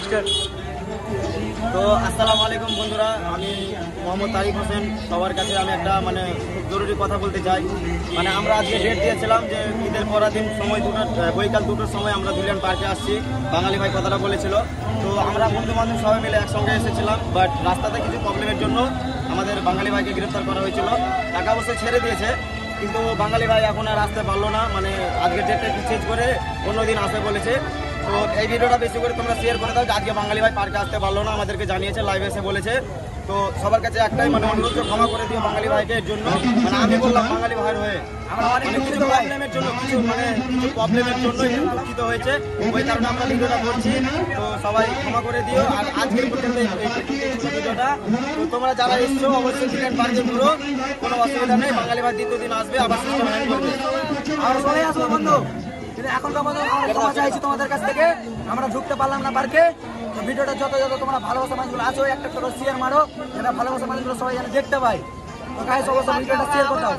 নমস্কার। তো আসসালামু আলাইকুম বন্ধুরা, আমি মোহাম্মদ তারিক হোসেন। সবার কাছে আমি একটা খুব জরুরি কথা বলতে চাই। আমরা আজকে ডেট দিয়েছিলাম যে ঈদের পরাদিন সময় বৈকাল 2টোর সময় আমরা ধুলিয়ান পার্কে আসছি। বাঙালি ভাই কথাটা বলেছিল, তো আমরা বন্ধু বান্ধব সবাই মিলে একসঙ্গে এসেছিলাম। বাট রাস্তাতে কিছু প্রবলেমের জন্য আমাদের বাঙালি ভাইকে গ্রেফতার করা হয়েছিল। টাকা অবশ্যই ছেড়ে দিয়েছে, কিন্তু বাঙালি ভাই এখন আর আসতে পারলো না। আজকে ডেটটা চেঞ্জ করে অন্যদিন আসে বলেছে। তো এই ভিডিওটা বেশি করে তোমরা শেয়ার করে দাও যে আজকে বাঙালি ভাই পার্কে আসতে পারলো না, আমাদেরকে জানিয়েছে, লাইভে এসে বলেছে। তো সবার কাছে একটাই অনুরোধ, ক্ষমা করে দিও বাঙালি ভাইকে। এর জন্য আমি বললাম বাঙালি ভাইয়ের হয়ে কিছু প্রবলেমের জন্য কিছু প্রবলেমের জন্য দুঃখিত হয়েছে, ওই কারণে আমরা ভিডিওটা করছি। তো সবাই ক্ষমা করে দিও। আর আজকের পর্যন্ত ভিডিওটা, তো তোমরা যারা এসছো অবশ্যই চিকেন পার্কে ঘুরো, কোনো অসুবিধা নেই। বাঙালি ভাই দ্বিতীয় দিন আসবে, আবার সিস্টেম হ্যান্ড করবে। আমরা সবাই আসবো বন্ধু, কিন্তু এখন ক্ষমা চাইছি তোমাদের কাছ থেকে, আমরা ঢুকতে পারলাম না পার্কে। তো ভিডিওটা যত তোমরা ভালোবাসা মানুষগুলো আছো, একটা শেয়ার মারো, যেটা ভালোবাসা মানুষগুলো সবাই যেন দেখতে পাই। তো গাইস অবশ্যই ভিডিওটা শেয়ার করে দাও।